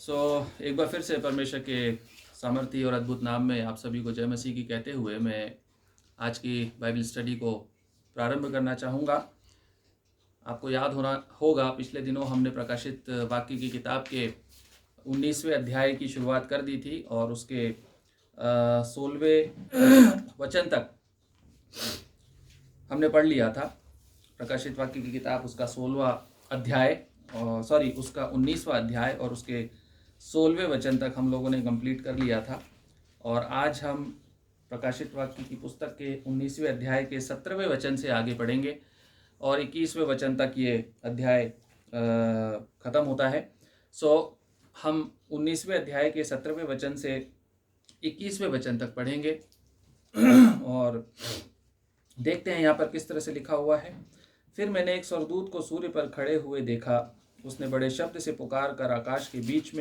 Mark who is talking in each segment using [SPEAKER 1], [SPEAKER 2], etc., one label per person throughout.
[SPEAKER 1] एक बार फिर से परमेश्वर के सामर्थी और अद्भुत नाम में आप सभी को जय मसीह की कहते हुए मैं आज की बाइबल स्टडी को प्रारंभ करना चाहूँगा। आपको याद होगा पिछले दिनों हमने प्रकाशित वाक्य की किताब के 19वें अध्याय की शुरुआत कर दी थी और उसके 16वें वचन तक हमने पढ़ लिया था। प्रकाशित वाक्य की किताब उसका 16वां अध्याय उसका 19वां अध्याय और उसके 16वें वचन तक हम लोगों ने कंप्लीट कर लिया था। और आज हम प्रकाशित वाक्य की पुस्तक के 19वें अध्याय के 17वें वचन से आगे पढ़ेंगे और 21वें वचन तक ये अध्याय ख़त्म होता है। हम 19वें अध्याय के 17वें वचन से 21वें वचन तक पढ़ेंगे और देखते हैं यहाँ पर किस तरह से लिखा हुआ है। फिर मैंने एक स्वर्गदूत को सूर्य पर खड़े हुए देखा। उसने बड़े शब्द से पुकार कर आकाश के बीच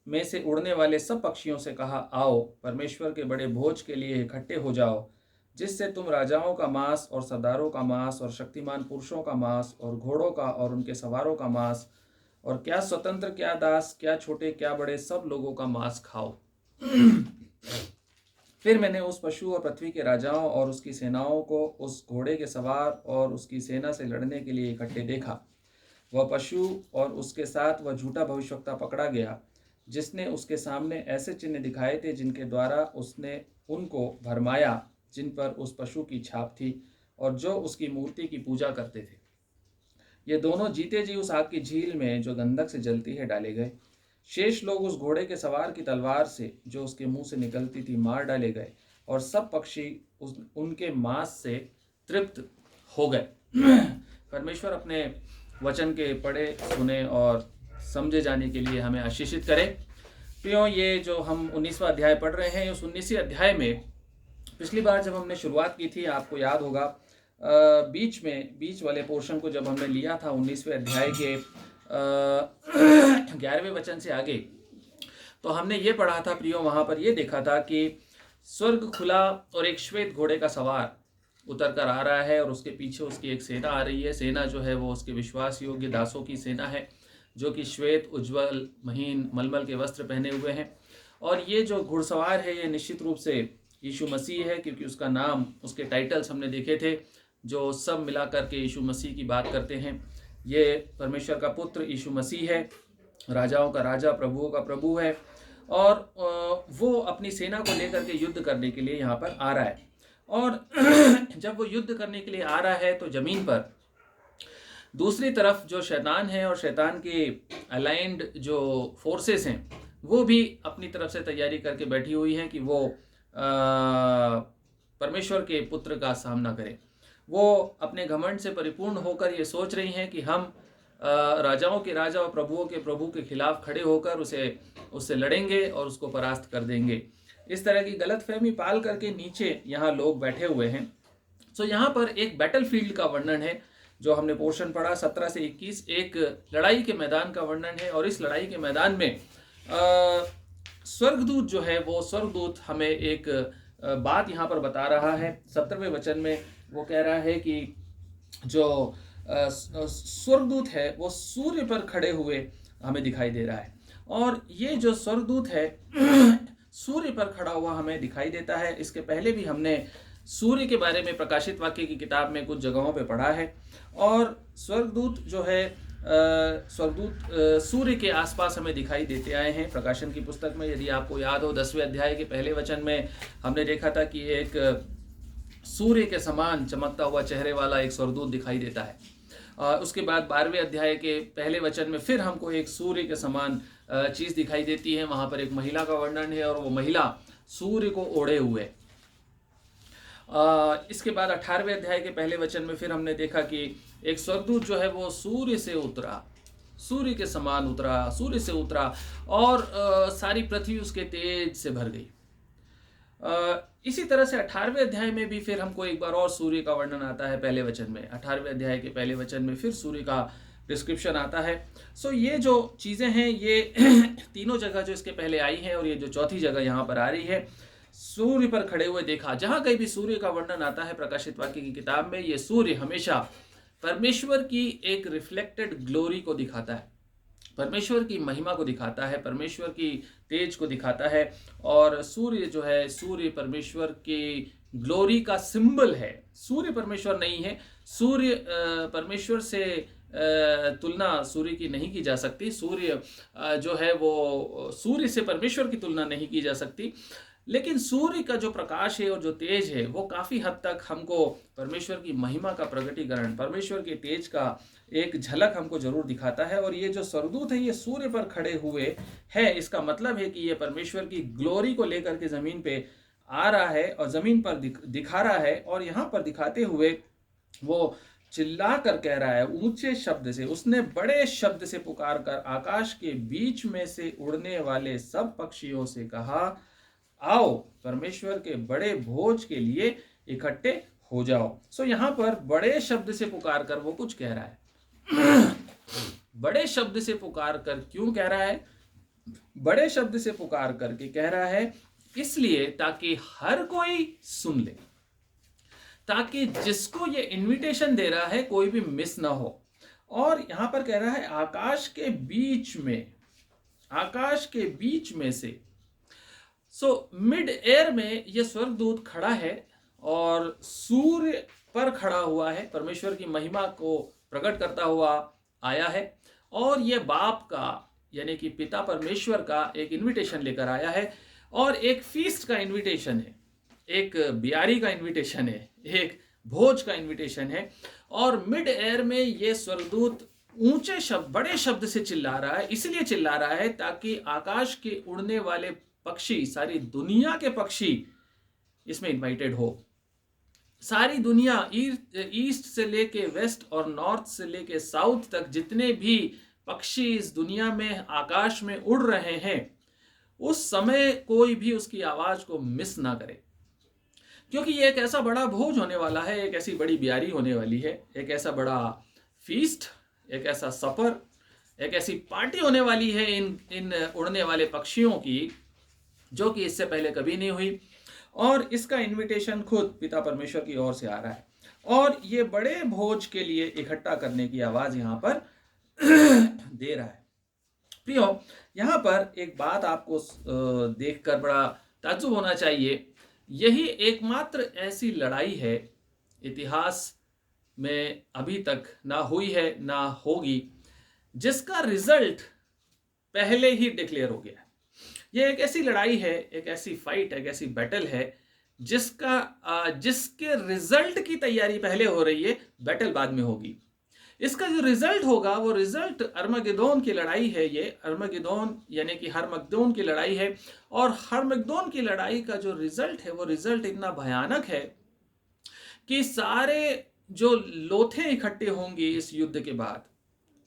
[SPEAKER 1] में से उड़ने वाले सब पक्षियों से कहा, आओ परमेश्वर के बड़े भोज के लिए इकट्ठे हो जाओ, जिससे तुम राजाओं का मांस और सरदारों का मांस और शक्तिमान पुरुषों का मांस और घोड़ों का और उनके सवारों का मांस और क्या स्वतंत्र क्या दास क्या छोटे क्या बड़े सब लोगों का मांस खाओ। फिर मैंने उस पशु और पृथ्वी के राजाओं और उसकी सेनाओं को उस घोड़े के सवार और उसकी सेना से लड़ने के लिए इकट्ठे देखा। वह पशु और उसके साथ वह झूठा भविष्यवक्ता पकड़ा गया, जिसने उसके सामने ऐसे चिन्ह दिखाए थे जिनके द्वारा उसने उनको भरमाया, जिन पर उस पशु की छाप थी और जो उसकी मूर्ति की पूजा करते थे। ये दोनों जीते जी उस आग की झील में जो गंधक से जलती है डाले गए। शेष लोग उस घोड़े के सवार की तलवार से जो उसके मुंह से निकलती थी मार डाले गए और सब पक्षी उनके मांस से तृप्त हो गए। परमेश्वर अपने वचन के पढ़े सुने और समझे जाने के लिए हमें आशीषित करें। प्रियो, ये जो हम 19वां अध्याय पढ़ रहे हैं, उस 19वें अध्याय में पिछली बार जब हमने शुरुआत की थी, आपको याद होगा बीच वाले पोर्शन को जब हमने लिया था 19वें अध्याय के 11वें वचन से आगे, तो हमने ये पढ़ा था प्रियो, वहाँ पर ये देखा था कि स्वर्ग खुला और एक श्वेत घोड़े का सवार उतर कर आ रहा है और उसके पीछे उसकी एक सेना आ रही है। सेना जो है वो उसके विश्वास योग्य दासों की सेना है, जो कि श्वेत उज्ज्वल महीन मलमल के वस्त्र पहने हुए हैं। और ये जो घुड़सवार है ये निश्चित रूप से यीशु मसीह है, क्योंकि उसका नाम, उसके टाइटल्स हमने देखे थे जो सब मिला करके यीशु मसीह की बात करते हैं। ये परमेश्वर का पुत्र यीशु मसीह है, राजाओं का राजा, प्रभुओं का प्रभु है और वो अपनी सेना को लेकर के युद्ध करने के लिए यहाँ पर आ रहा है। और जब वो युद्ध करने के लिए आ रहा है तो जमीन पर दूसरी तरफ जो शैतान है और शैतान के अलाइंड जो फोर्सेस हैं वो भी अपनी तरफ से तैयारी करके बैठी हुई हैं कि वो परमेश्वर के पुत्र का सामना करें। वो अपने घमंड से परिपूर्ण होकर ये सोच रही हैं कि हम राजाओं के राजा और प्रभुओं के प्रभु के खिलाफ खड़े होकर उससे लड़ेंगे और उसको परास्त कर देंगे। इस तरह की गलतफहमी पाल करके नीचे यहाँ लोग बैठे हुए हैं। यहाँ पर एक बैटलफील्ड का वर्णन है जो हमने पोर्शन पढ़ा 17 से 21, एक लड़ाई के मैदान का वर्णन है। और इस लड़ाई के मैदान में स्वर्गदूत जो है वो स्वर्गदूत हमें एक बात यहाँ पर बता रहा है। 17वें वचन में वो कह रहा है कि जो स्वर्गदूत है वो सूर्य पर खड़े हुए हमें दिखाई दे रहा है। और ये जो स्वर्गदूत है सूर्य पर खड़ा हुआ हमें दिखाई देता है। इसके पहले भी हमने सूर्य के बारे में प्रकाशित वाक्य की किताब में कुछ जगहों पे पढ़ा है। और स्वर्गदूत जो है सूर्य के आसपास हमें दिखाई देते आए हैं। प्रकाशन की पुस्तक में यदि आपको याद हो 10वें अध्याय के पहले वचन में हमने देखा था कि एक सूर्य के समान चमकता हुआ चेहरे वाला एक स्वर्गदूत दिखाई देता है। उसके बाद 12वें अध्याय के पहले वचन में फिर हमको एक सूर्य के समान चीज़ दिखाई देती है। वहाँ पर एक महिला का वर्णन है और वो महिला सूर्य को ओढ़े हुए। इसके बाद 18वें अध्याय के पहले वचन में फिर हमने देखा कि एक स्वर्गदूत जो है वो सूर्य से उतरा, सूर्य के समान उतरा, सूर्य से उतरा और सारी पृथ्वी उसके तेज से भर गई। इसी तरह से 18वें अध्याय में भी फिर हमको एक बार और सूर्य का वर्णन आता है। पहले वचन में 18वें अध्याय के पहले वचन में फिर सूर्य का डिस्क्रिप्शन आता है। ये जो चीज़ें हैं ये तीनों जगह जो इसके पहले आई हैं और ये जो चौथी जगह यहाँ पर आ रही है, सूर्य पर खड़े हुए देखा। जहाँ कहीं भी सूर्य का वर्णन आता है प्रकाशित वाक्य की किताब में, ये सूर्य हमेशा परमेश्वर की एक रिफ्लेक्टेड ग्लोरी को दिखाता है। परमेश्वर की महिमा को दिखाता है, परमेश्वर की तेज को दिखाता है। और सूर्य जो है, सूर्य परमेश्वर की ग्लोरी का सिंबल है। सूर्य परमेश्वर नहीं है, सूर्य परमेश्वर से तुलना सूर्य की नहीं की जा सकती। सूर्य जो है वो सूर्य से परमेश्वर की तुलना नहीं की जा सकती। लेकिन सूर्य का जो प्रकाश है और जो तेज है वो काफ़ी हद तक हमको परमेश्वर की महिमा का प्रकटीकरण, परमेश्वर के तेज का एक झलक हमको जरूर दिखाता है। और ये जो स्वर्गदूत है ये सूर्य पर खड़े हुए है, इसका मतलब है कि ये परमेश्वर की ग्लोरी को लेकर के ज़मीन पे आ रहा है और ज़मीन पर दिखा रहा है। और यहाँ पर दिखाते हुए वो चिल्ला कर कह रहा है ऊंचे शब्द से, उसने बड़े शब्द से पुकार कर आकाश के बीच में से उड़ने वाले सब पक्षियों से कहा, आओ परमेश्वर के बड़े भोज के लिए इकट्ठे हो जाओ। सो यहाँ पर बड़े शब्द से पुकार कर वो कुछ कह रहा है। बड़े शब्द से पुकार कर क्यों कह रहा है? बड़े शब्द से पुकार करके कह रहा है इसलिए ताकि हर कोई सुन ले, ताकि जिसको ये इनविटेशन दे रहा है कोई भी मिस ना हो। और यहां पर कह रहा है आकाश के बीच में, आकाश के बीच में से। सो मिड एयर में ये स्वर्गदूत खड़ा है और सूर्य पर खड़ा हुआ है, परमेश्वर की महिमा को प्रकट करता हुआ आया है। और ये बाप का यानी कि पिता परमेश्वर का एक इनविटेशन लेकर आया है, और एक फीस्ट का इनविटेशन है, एक बियारी का इनविटेशन है, एक भोज का इनविटेशन है। और मिड एयर में ये स्वर्गदूत ऊंचे शब्द, बड़े शब्द से चिल्ला रहा है। इसलिए चिल्ला रहा है ताकि आकाश के उड़ने वाले पक्षी, सारी दुनिया के पक्षी इसमें इनवाइटेड हो। सारी दुनिया ईस्ट से लेके वेस्ट और नॉर्थ से लेके साउथ तक जितने भी पक्षी इस दुनिया में आकाश में उड़ रहे हैं, उस समय कोई भी उसकी आवाज को मिस ना करे, क्योंकि ये एक ऐसा बड़ा भोज होने वाला है, एक ऐसी बड़ी बियारी होने वाली है, एक ऐसा बड़ा फीस्ट, एक ऐसा सफर, एक ऐसी पार्टी होने वाली है इन उड़ने वाले पक्षियों की, जो कि इससे पहले कभी नहीं हुई। और इसका इनविटेशन खुद पिता परमेश्वर की ओर से आ रहा है, और ये बड़े भोज के लिए इकट्ठा करने की आवाज यहाँ पर दे रहा है। प्रियो, यहाँ पर एक बात आपको देखकर बड़ा ताज्जुब होना चाहिए। यही एकमात्र ऐसी लड़ाई है इतिहास में अभी तक ना हुई है ना होगी, जिसका रिजल्ट पहले ही डिक्लेयर हो गया है। ये एक ऐसी लड़ाई है, एक ऐसी फाइट, एक ऐसी बैटल है जिसके रिजल्ट की तैयारी पहले हो रही है, बैटल बाद में होगी। इसका जो रिजल्ट होगा वो रिजल्ट अर्मगेदोन की लड़ाई है। ये अर्मगेदोन यानी कि हरमगदोन की लड़ाई है। और हरमगदोन की लड़ाई का जो रिजल्ट है वो रिजल्ट इतना भयानक है कि सारे जो लोथे इकट्ठे होंगे इस युद्ध के बाद,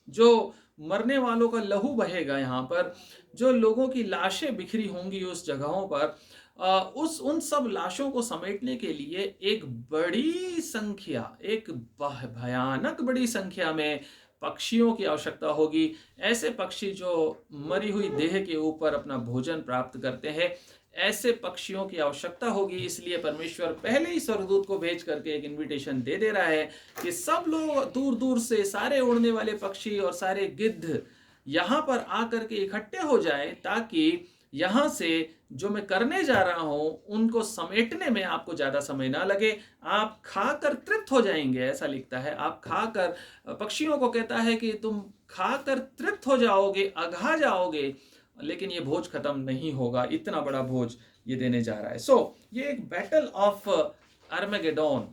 [SPEAKER 1] जो मरने वालों का लहू बहेगा, यहाँ पर जो लोगों की लाशें बिखरी होंगी उस जगहों पर, उन सब लाशों को समेटने के लिए एक बड़ी संख्या, एक भयानक बड़ी संख्या में पक्षियों की आवश्यकता होगी। ऐसे पक्षी जो मरी हुई देह के ऊपर अपना भोजन प्राप्त करते हैं, ऐसे पक्षियों की आवश्यकता होगी। इसलिए परमेश्वर पहले ही स्वर्गदूत को भेज करके एक इनविटेशन दे रहा है कि सब लोग दूर दूर से, सारे उड़ने वाले पक्षी और सारे गिद्ध यहाँ पर आकर के इकट्ठे हो जाए, ताकि यहाँ से जो मैं करने जा रहा हूँ उनको समेटने में आपको ज़्यादा समय ना लगे। आप खाकर तृप्त हो जाएंगे, ऐसा लिखता है। आप खाकर, पक्षियों को कहता है कि तुम खाकर तृप्त हो जाओगे, अघा जाओगे, लेकिन ये भोज खत्म नहीं होगा। इतना बड़ा भोज ये देने जा रहा है। सो ये एक बैटल ऑफ अर्मगेडोन,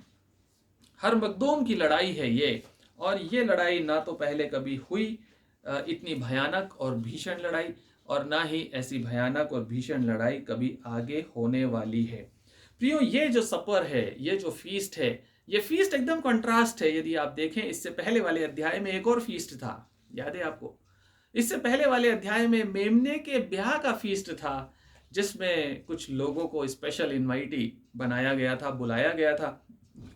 [SPEAKER 1] हरमगदोन की लड़ाई है ये। और ये लड़ाई ना तो पहले कभी हुई, इतनी भयानक और भीषण लड़ाई, और ना ही ऐसी भयानक और भीषण लड़ाई कभी आगे होने वाली है। प्रियो, ये जो सपर है, ये जो फीस्ट है, ये फीस्ट एकदम कंट्रास्ट है। यदि आप देखें, इससे पहले वाले अध्याय में एक और फीस्ट था, याद है आपको? इससे पहले वाले अध्याय में मेमने के ब्याह का फीस्ट था, जिसमें कुछ लोगों को स्पेशल इनवाइटी बनाया गया था, बुलाया गया था।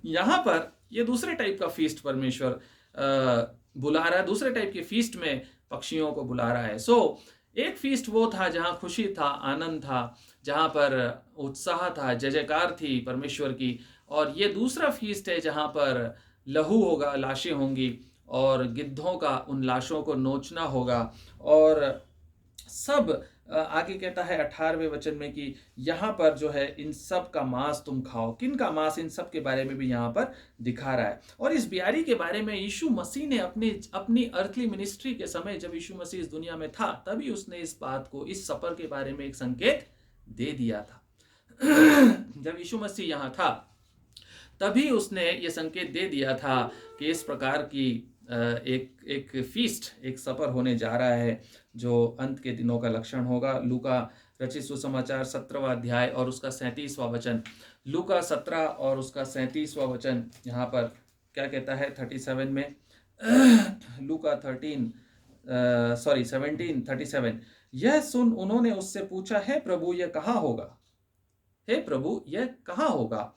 [SPEAKER 1] यहाँ पर ये दूसरे टाइप का फीस्ट परमेश्वर बुला रहा है, दूसरे टाइप के फीस्ट में पक्षियों को बुला रहा है। सो एक फीस्ट वो था जहाँ खुशी था, आनंद था, जहाँ पर उत्साह था, जय जयकार थी परमेश्वर की। और ये दूसरा फीस्ट है जहाँ पर लहू होगा, लाशें होंगी, और गिद्धों का उन लाशों को नोचना होगा। और सब आगे कहता है 18वें वचन में कि यहाँ पर जो है इन सब का मांस तुम खाओ। किन का मांस? इन सब के बारे में भी यहाँ पर दिखा रहा है। और इस बियारी के बारे में यीशु मसीह ने अपनी अर्थली मिनिस्ट्री के समय, जब यीशु मसीह इस दुनिया में था, तभी उसने इस बात को, इस सफर के बारे में एक संकेत दे दिया था। जब यीशु मसीह यहाँ था तभी उसने ये संकेत दे दिया था कि इस प्रकार की एक फीस्ट, एक सफर होने जा रहा है जो अंत के दिनों का लक्षण होगा। लूका रचित सुसमाचार 17वां अध्याय और उसका 37वां वचन, लूका 17 और उसका 37वां वचन यहाँ पर क्या कहता है 37 में? लूका 17:37, यह सुन उन्होंने उससे पूछा, हे प्रभु यह कहाँ होगा? हे प्रभु यह कहाँ होगा?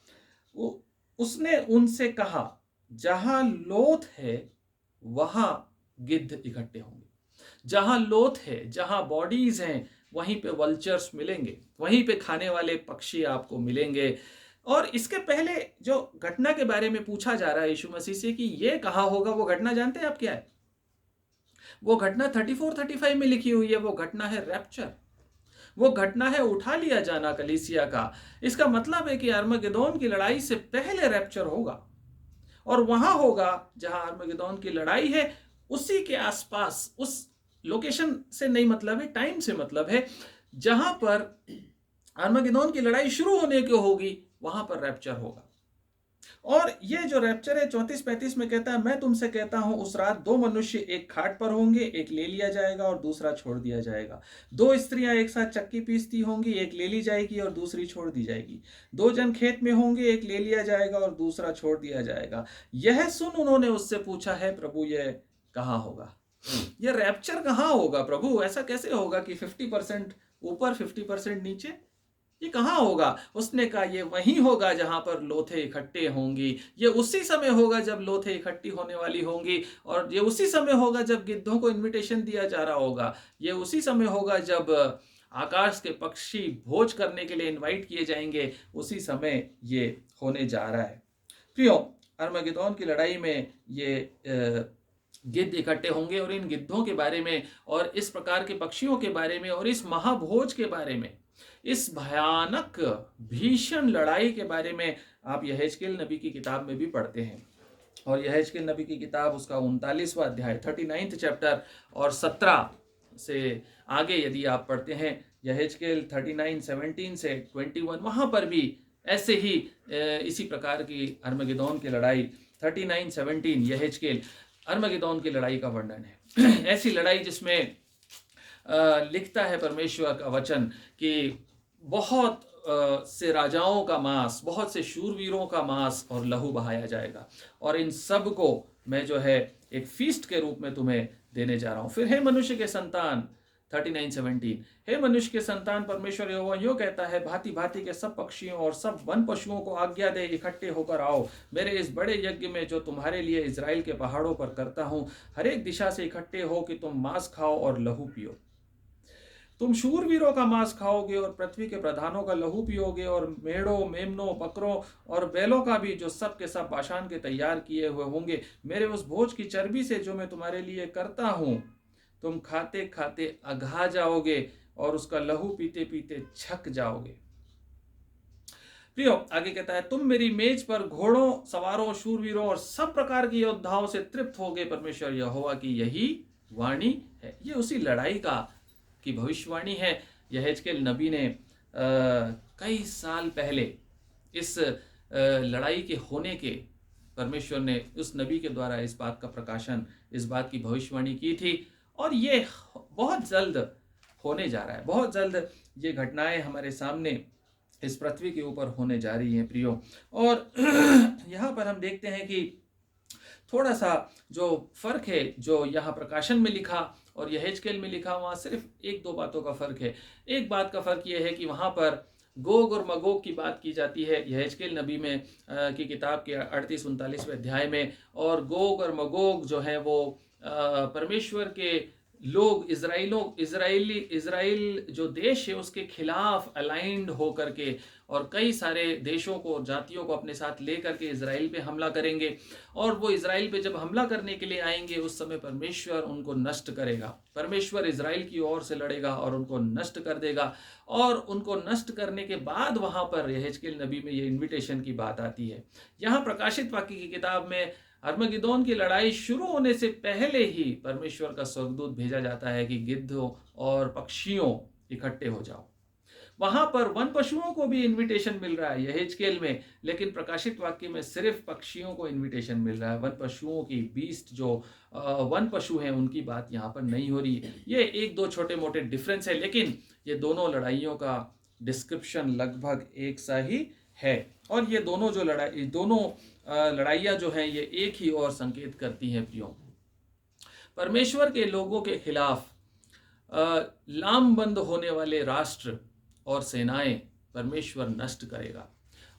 [SPEAKER 1] उसने उनसे कहा, जहां लोथ है वहां गिद्ध इकट्ठे होंगे। जहां लोथ है, जहां बॉडीज हैं, वहीं पे वल्चर्स मिलेंगे, वहीं पे खाने वाले पक्षी आपको मिलेंगे। और इसके पहले जो घटना के बारे में पूछा जा रहा है यीशु मसीह से कि ये कहाँ होगा, वो घटना जानते हैं आप क्या है? वो घटना 34-35 में लिखी हुई है। वो घटना है रैप्चर। वो घटना है उठा लिया जाना कलीसिया का। इसका मतलब है कि आर्मगेदोन की लड़ाई से पहले रैप्चर होगा, और वहां होगा जहां आर्मगेदोन की लड़ाई है, उसी के आसपास, उस लोकेशन से नहीं मतलब है, टाइम से मतलब है, जहां पर आर्मगेदोन की लड़ाई शुरू होने की होगी, वहां पर रैप्चर होगा। और ये जो रैप्चर है 34-35 में कहता है, मैं तुमसे कहता हूं उस रात 2 मनुष्य एक खाट पर होंगे, एक ले लिया जाएगा और दूसरा छोड़ दिया जाएगा। 2 स्त्रियां एक साथ चक्की पीसती होंगी, एक ले ली जाएगी और दूसरी छोड़ दी जाएगी। 2 जन खेत में होंगे, एक ले लिया जाएगा और दूसरा छोड़ दिया जाएगा। यह सुन उन्होंने उससे पूछा, है प्रभु यह कहाँ होगा? यह रैप्चर कहाँ होगा प्रभु? ऐसा कैसे होगा कि 50% ऊपर 50% नीचे? ये कहाँ होगा? उसने कहा, ये वहीं होगा जहां पर लोथे इकट्ठे होंगी। ये उसी समय होगा जब लोथे इकट्ठी होने वाली होंगी, और ये उसी समय होगा जब गिद्धों को इनविटेशन दिया जा रहा होगा। ये उसी समय होगा जब आकाश के पक्षी भोज करने के लिए इनवाइट किए जाएंगे। उसी समय ये होने जा रहा है। प्रियो, आर्मगेदोन की लड़ाई में ये गिद्ध इकट्ठे होंगे, और इन गिद्धों के बारे में और इस प्रकार के पक्षियों के बारे में और इस महाभोज के बारे में, इस भयानक भीषण लड़ाई के बारे में आप यहेजकेल नबी की किताब में भी पढ़ते हैं। और यहेजकेल नबी की किताब उसका 39वां अध्याय 39th चैप्टर और 17 से आगे यदि आप पढ़ते हैं, यहेजकेल 39:17 से 21, वहां पर भी ऐसे ही इसी प्रकार की आर्मगेदोन की लड़ाई 39:17 यहेजकेल आर्मगेदोन की लड़ाई का वर्णन है। ऐसी लड़ाई जिसमें लिखता है परमेश्वर का वचन कि बहुत से राजाओं का मांस, बहुत से शूरवीरों का मांस और लहू बहाया जाएगा, और इन सब को मैं जो है एक फीस्ट के रूप में तुम्हें देने जा रहा हूं। फिर हे मनुष्य के संतान 39:17, हे मनुष्य के संतान, परमेश्वर यहोवा यूं कहता है, भांति भांति के सब पक्षियों और सब वन पशुओं को आज्ञा दे, इकट्ठे होकर आओ मेरे इस बड़े यज्ञ में जो तुम्हारे लिए इजराइल के पहाड़ों पर करता हूं। हर एक दिशा से इकट्ठे हो कि तुम मांस खाओ और लहू पियो। तुम शूरवीरों का मांस खाओगे और पृथ्वी के प्रधानों का लहू पियोगे, और मेढ़ों, मेमनों, बकरों और बैलों का भी, जो सब के सब बाशान के तैयार किए हुए होंगे। मेरे उस भोज की चर्बी से जो मैं तुम्हारे लिए करता हूं, तुम खाते खाते अघा जाओगे और उसका लहू पीते पीते छक जाओगे। प्रियो, आगे कहता है, तुम मेरी मेज पर घोड़ों, सवारों, शूरवीरों और सब प्रकार के योद्धाओं से तृप्त होगे। परमेश्वर यहोवा की यही वाणी है। ये उसी लड़ाई की भविष्यवाणी है। यहेजकेल नबी ने कई साल पहले इस लड़ाई के होने के, परमेश्वर ने उस नबी के द्वारा इस बात का प्रकाशन, इस बात की भविष्यवाणी की थी, और ये बहुत जल्द होने जा रहा है। बहुत जल्द ये घटनाएं हमारे सामने इस पृथ्वी के ऊपर होने जा रही हैं प्रियो। और यहाँ पर हम देखते हैं कि थोड़ा सा जो फर्क है, जो यहाँ प्रकाशन में लिखा और यहेजकेल में लिखा, वहाँ सिर्फ 1-2 बातों का फर्क है। एक बात का फर्क ये है कि वहाँ पर गोग और मगोग की बात की जाती है यहेजकेल नबी में की किताब के 38-39वें अध्याय में, और गोग और मगोग जो है वो परमेश्वर के लोग इजराइल जो देश है उसके खिलाफ अलाइंड होकर के और कई सारे देशों को, जातियों को अपने साथ लेकर के इजराइल पे हमला करेंगे। और वो इजराइल पे जब हमला करने के लिए आएंगे उस समय परमेश्वर उनको नष्ट करेगा। परमेश्वर इजराइल की ओर से लड़ेगा और उनको नष्ट कर देगा। और उनको नष्ट करने के बाद वहां पर यहेजकेल नबी में ये इन्विटेशन की बात आती है। यहाँ प्रकाशित वाक्य की किताब में अर्मगिदोन की लड़ाई शुरू होने से पहले ही परमेश्वर का स्वर्गदूत भेजा जाता है कि गिद्धों और पक्षियों इकट्ठे हो जाओ। वहां पर वन पशुओं को भी इनविटेशन मिल रहा है यहेजकेल में, लेकिन प्रकाशित वाक्य में सिर्फ पक्षियों को इनविटेशन मिल रहा है। वन पशुओं की, बीस्ट जो वन पशु हैं उनकी बात यहाँ पर नहीं हो रही है। ये एक दो छोटे मोटे डिफरेंस है, लेकिन ये दोनों लड़ाइयों का डिस्क्रिप्शन लगभग एक सा ही है। और ये दोनों जो लड़ाइयाँ जो हैं ये एक ही और संकेत करती हैं प्रियो, परमेश्वर के लोगों के खिलाफ लामबंद होने वाले राष्ट्र और सेनाएं परमेश्वर नष्ट करेगा।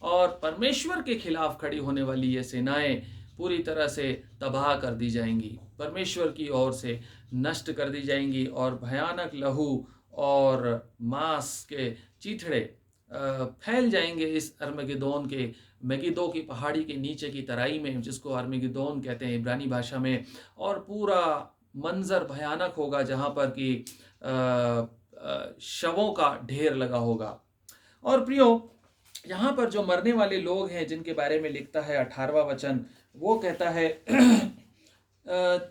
[SPEAKER 1] और परमेश्वर के खिलाफ खड़ी होने वाली ये सेनाएं पूरी तरह से तबाह कर दी जाएंगी, परमेश्वर की ओर से नष्ट कर दी जाएंगी। और भयानक लहू और मांस के चीथड़े फैल जाएंगे इस अर्मगिदोन के, मेगिदो की पहाड़ी के नीचे की तराई में, जिसको अर्मगिदोन कहते हैं इब्रानी भाषा में। और पूरा मंजर भयानक होगा जहाँ पर कि शवों का ढेर लगा होगा। और प्रियो, यहाँ पर जो मरने वाले लोग हैं जिनके बारे में लिखता है 18वां वचन, वो कहता है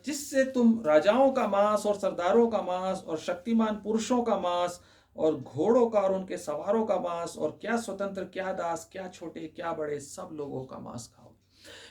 [SPEAKER 1] जिससे तुम राजाओं का मांस और सरदारों का मांस और शक्तिमान पुरुषों का मांस और घोड़ों का और उनके सवारों का मांस और क्या स्वतंत्र, क्या दास, क्या छोटे, क्या बड़े, सब लोगों का मांस खाओ।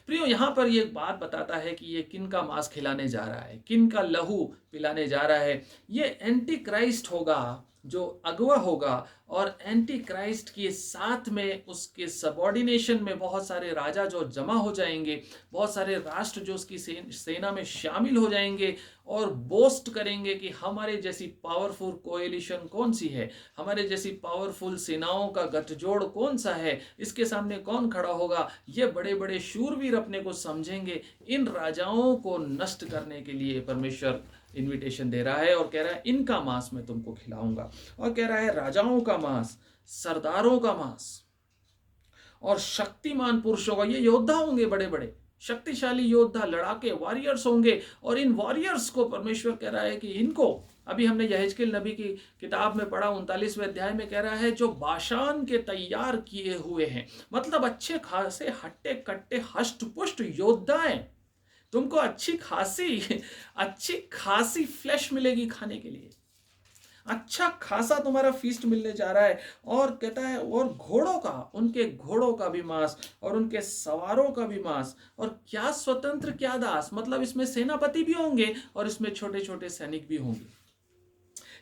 [SPEAKER 1] प्रियो, यहाँ पर ये बात बताता है कि ये किन का मांस खिलाने जा रहा है, किन का लहू पिलाने जा रहा है। ये एंटी क्राइस्ट होगा, जो अगवा होगा। और एंटी क्राइस्ट के साथ में उसके सबॉर्डिनेशन में बहुत सारे राजा जो जमा हो जाएंगे, बहुत सारे राष्ट्र जो उसकी सेना में शामिल हो जाएंगे और बोस्ट करेंगे कि हमारे जैसी पावरफुल कोएलिशन कौन सी है, हमारे जैसी पावरफुल सेनाओं का गठजोड़ कौन सा है, इसके सामने कौन खड़ा होगा। ये बड़े बड़े शूरवीर अपने को समझेंगे। इन राजाओं को नष्ट करने के लिए परमेश्वर इनविटेशन दे रहा है और कह रहा है इनका मांस मैं तुमको खिलाऊंगा। और कह रहा है राजाओं का मांस, सरदारों का मांस और शक्तिमान पुरुषों का। ये योद्धा होंगे, बड़े बड़े शक्तिशाली योद्धा, लड़ाके, वॉरियर्स होंगे। और इन वॉरियर्स को परमेश्वर कह रहा है कि इनको, अभी हमने यहेजकेल नबी की किताब में पढ़ा 39वें अध्याय में, कह रहा है जो बाशान के तैयार किए हुए हैं, मतलब अच्छे खासे हट्टे कट्टे हष्ट पुष्ट योद्धाएं। तुमको अच्छी खासी फ्लैश मिलेगी खाने के लिए, अच्छा खासा तुम्हारा फीस्ट मिलने जा रहा है। और कहता है और घोड़ों का, उनके घोड़ों का भी मांस और उनके सवारों का भी मांस। और क्या स्वतंत्र, क्या दास, मतलब इसमें सेनापति भी होंगे और इसमें छोटे छोटे सैनिक भी होंगे,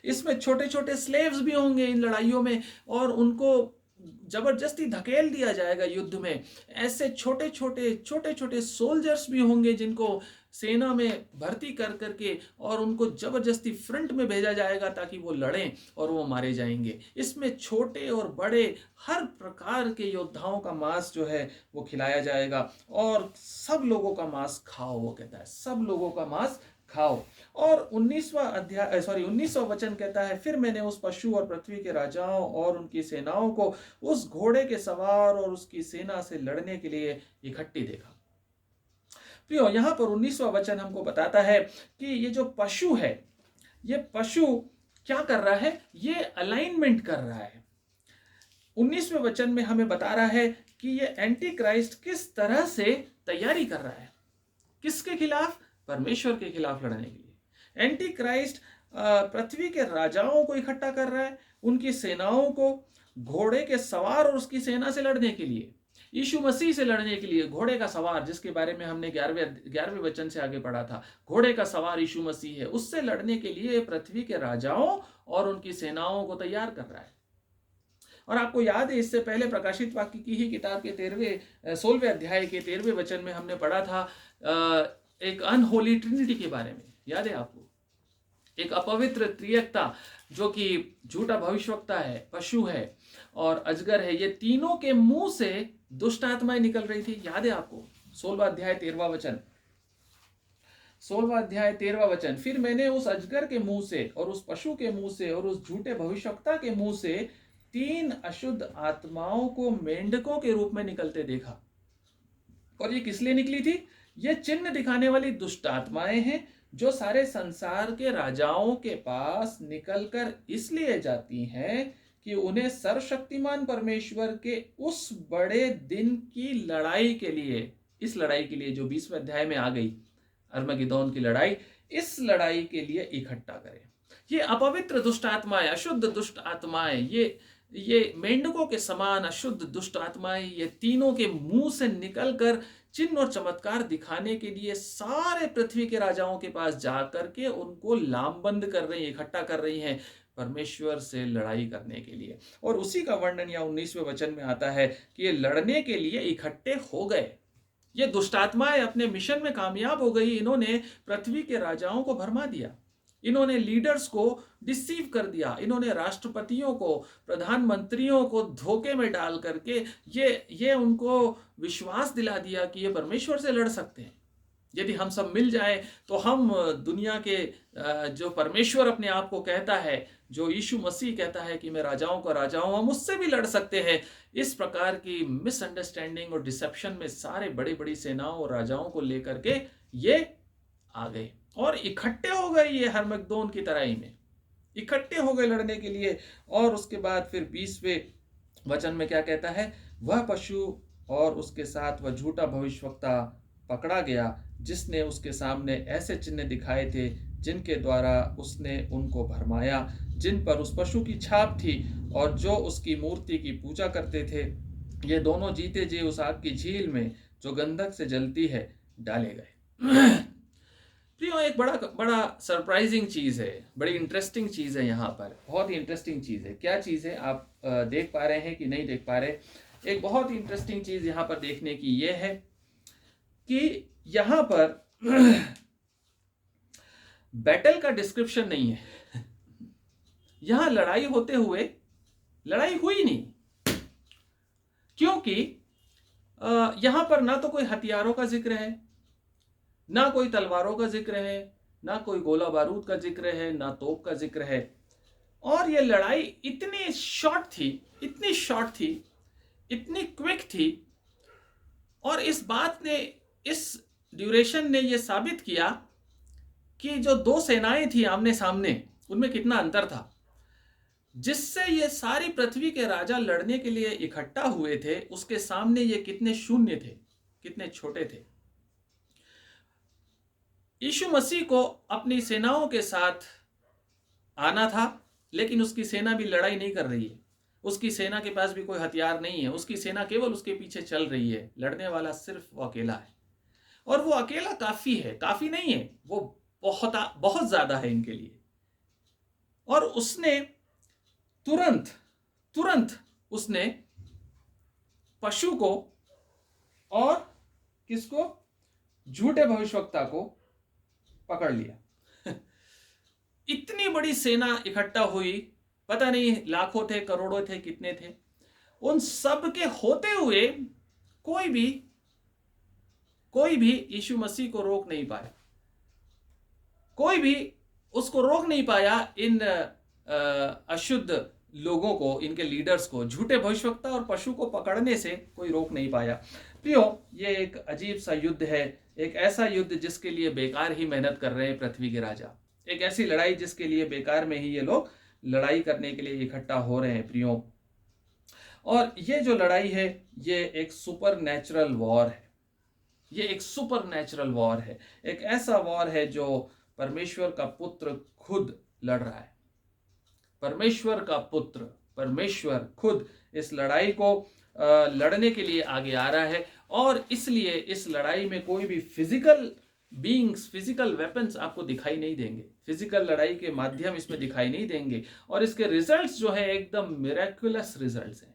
[SPEAKER 1] इसमें छोटे छोटे स्लेव्स भी होंगे इन लड़ाइयों में। और उनको जबरदस्ती धकेल दिया जाएगा युद्ध में। ऐसे छोटे छोटे सोल्जर्स भी होंगे जिनको सेना में भर्ती कर करके और उनको जबरदस्ती फ्रंट में भेजा जाएगा ताकि वो लड़ें और वो मारे जाएंगे। इसमें छोटे और बड़े हर प्रकार के योद्धाओं का मांस जो है वो खिलाया जाएगा। और सब लोगों का मांस खाओ, वो कहता है सब लोगों का मांस खाओ। और 19वां वचन कहता है फिर मैंने उस पशु और पृथ्वी के राजाओं और उनकी सेनाओं को उस घोड़े के सवार और उसकी सेना से लड़ने के लिए इकट्ठी देखा। प्रियो, यहाँ पर 19वां वचन हमको बताता है कि ये जो पशु है, ये पशु क्या कर रहा है, ये अलाइनमेंट कर रहा है। 19वें वचन में हमें बता रहा है कि ये एंटी क्राइस्ट किस तरह से तैयारी कर रहा है, किसके खिलाफ, परमेश्वर के खिलाफ लड़ने के लिए। एंटी क्राइस्ट पृथ्वी के राजाओं को इकट्ठा कर रहा है, उनकी सेनाओं को, घोड़े के सवार और उसकी सेना से लड़ने के लिए, यीशु मसीह से लड़ने के लिए। घोड़े का सवार, जिसके बारे में हमने 11वें वचन से आगे पढ़ा था, घोड़े का सवार यीशु मसीह है, उससे लड़ने के लिए पृथ्वी के राजाओं और उनकी सेनाओं को तैयार कर रहा है। और आपको याद है, इससे पहले प्रकाशित वाक्य की ही किताब के 16वें अध्याय के 13वें वचन में हमने पढ़ा था एक अनहोली ट्रिनिटी के बारे में। याद है आपको, एक अपवित्र त्रिएकता जो कि झूठा भविष्यवक्ता है, पशु है और अजगर है। ये तीनों के मुंह से दुष्ट आत्माएं निकल रही थी। याद है आपको, 16वां अध्याय 13वां वचन। 16वां अध्याय 13वां वचन, फिर मैंने उस अजगर के मुंह से और उस पशु के मुंह से और उस झूठे भविष्यवक्ता के मुंह से 3 अशुद्ध आत्माओं को मेंढकों के रूप में निकलते देखा। और ये किस लिए निकली थी? ये चिन्ह दिखाने वाली दुष्ट आत्माएं हैं जो सारे संसार के राजाओं के पास निकलकर इसलिए जाती हैं कि उन्हें सर्वशक्तिमान परमेश्वर के उस बड़े दिन की लड़ाई के लिए, इस लड़ाई के लिए जो 20वें अध्याय में आ गई, अर्मगिदोन की लड़ाई, इस लड़ाई के लिए इकट्ठा करें। ये अपवित्र दुष्ट आत्माएं, अशुद्ध दुष्ट आत्माएं, ये मेंढकों के समान अशुद्ध दुष्ट आत्माएं, ये तीनों के मुंह से निकलकर चिन्ह और चमत्कार दिखाने के लिए सारे पृथ्वी के राजाओं के पास जाकर के उनको लामबंद कर रही, इकट्ठा कर रही हैं परमेश्वर से लड़ाई करने के लिए। और उसी का वर्णन या 19वें वचन में आता है कि ये लड़ने के लिए इकट्ठे हो गए। ये दुष्टात्माएं अपने मिशन में कामयाब हो गई। इन्होंने पृथ्वी के राजाओं को भरमा दिया, इन्होंने लीडर्स को डिसीव कर दिया, इन्होंने राष्ट्रपतियों को, प्रधानमंत्रियों को धोखे में डाल करके ये उनको विश्वास दिला दिया कि ये परमेश्वर से लड़ सकते हैं। यदि हम सब मिल जाएं तो हम दुनिया के जो परमेश्वर अपने आप को कहता है, जो यीशु मसीह कहता है कि मैं राजाओं का राजा हूं, हम उससे भी लड़ सकते हैं। इस प्रकार की मिसअंडरस्टैंडिंग और डिसेप्शन में सारे बड़ी बड़ी सेनाओं और राजाओं को लेकर के ये आ गए और इकट्ठे हो गए। ये हर्मगदोन की तराई में इकट्ठे हो गए लड़ने के लिए। और उसके बाद फिर 20वें वचन में क्या कहता है? वह पशु और उसके साथ वह झूठा भविष्यवक्ता पकड़ा गया जिसने उसके सामने ऐसे चिन्ह दिखाए थे जिनके द्वारा उसने उनको भरमाया, जिन पर उस पशु की छाप थी और जो उसकी मूर्ति की पूजा करते थे। ये दोनों जीते जी उस आग की झील में जो गंधक से जलती है डाले गए। प्रियो, एक बड़ा सरप्राइजिंग चीज है, बड़ी इंटरेस्टिंग चीज है यहाँ पर, बहुत ही इंटरेस्टिंग चीज है। क्या चीज है? आप देख पा रहे हैं कि नहीं देख पा रहे? एक बहुत ही इंटरेस्टिंग चीज यहाँ पर देखने की ये है कि यहाँ पर बैटल का डिस्क्रिप्शन नहीं है। यहाँ लड़ाई होते हुए लड़ाई हुई नहीं, क्योंकि यहाँ पर ना तो कोई हथियारों का जिक्र है, ना कोई तलवारों का जिक्र है, ना कोई गोला बारूद का जिक्र है, ना तोप का जिक्र है। और ये लड़ाई इतनी शॉर्ट थी, इतनी शॉर्ट थी, इतनी क्विक थी। और इस बात ने, इस ड्यूरेशन ने यह साबित किया कि जो दो सेनाएं थी आमने सामने, उनमें कितना अंतर था, जिससे ये सारी पृथ्वी के राजा लड़ने के लिए इकट्ठा हुए थे, उसके सामने ये कितने शून्य थे, कितने छोटे थे। यीशु मसीह को अपनी सेनाओं के साथ आना था, लेकिन उसकी सेना भी लड़ाई नहीं कर रही है, उसकी सेना के पास भी कोई हथियार नहीं है, उसकी सेना केवल उसके पीछे चल रही है। लड़ने वाला सिर्फ वो अकेला है, और वो अकेला काफी है, काफी नहीं है, वो बहुत ज्यादा है इनके लिए। और उसने तुरंत उसने पशु को और किसको? झूठे भविष्यवक्ता को पकड़ लिया। इतनी बड़ी सेना इकट्ठा हुई, पता नहीं लाखों थे, करोड़ों थे, कितने थे। उन सब के होते हुए कोई भी यीशु मसीह को रोक नहीं पाया, कोई भी उसको रोक नहीं पाया। इन अशुद्ध लोगों को, इनके लीडर्स को, झूठे भविष्यवक्ता और पशु को पकड़ने से कोई रोक नहीं पाया। प्रियो, ये एक अजीब सा युद्ध है, एक ऐसा युद्ध जिसके लिए बेकार ही मेहनत कर रहे हैं पृथ्वी के राजा, एक ऐसी लड़ाई जिसके लिए बेकार में ही ये लोग लड़ाई करने के लिए इकट्ठा हो रहे हैं प्रियो। और ये जो लड़ाई है, ये एक सुपर नेचुरल वॉर है, ये एक सुपर नेचुरल वॉर है, एक ऐसा वॉर है जो परमेश्वर का पुत्र खुद लड़ रहा है। परमेश्वर का पुत्र, परमेश्वर खुद इस लड़ाई को लड़ने के लिए आगे आ रहा है। और इसलिए इस लड़ाई में कोई भी फिजिकल बीइंग्स, फिजिकल वेपन्स आपको दिखाई नहीं देंगे, फिजिकल लड़ाई के माध्यम इसमें दिखाई नहीं देंगे। और इसके रिजल्ट्स जो है एकदम मिरेकुलस रिजल्ट्स हैं,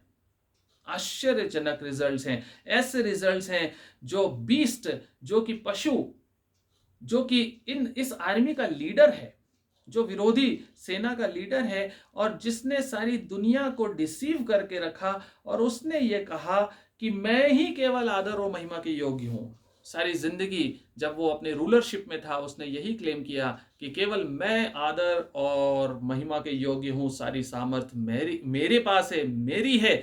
[SPEAKER 1] आश्चर्यजनक रिजल्ट्स हैं। ऐसे रिजल्ट्स हैं जो बीस्ट, जो कि पशु, जो कि इस आर्मी का लीडर है, जो विरोधी सेना का लीडर है, और जिसने सारी दुनिया को डिसीव करके रखा, और उसने ये कहा कि मैं ही केवल आदर और महिमा के योग्य हूं, सारी जिंदगी जब वो अपने रूलरशिप में था उसने यही क्लेम किया कि केवल मैं आदर और महिमा के योग्य हूं, सारी सामर्थ मेरी मेरे पास है, मेरी है।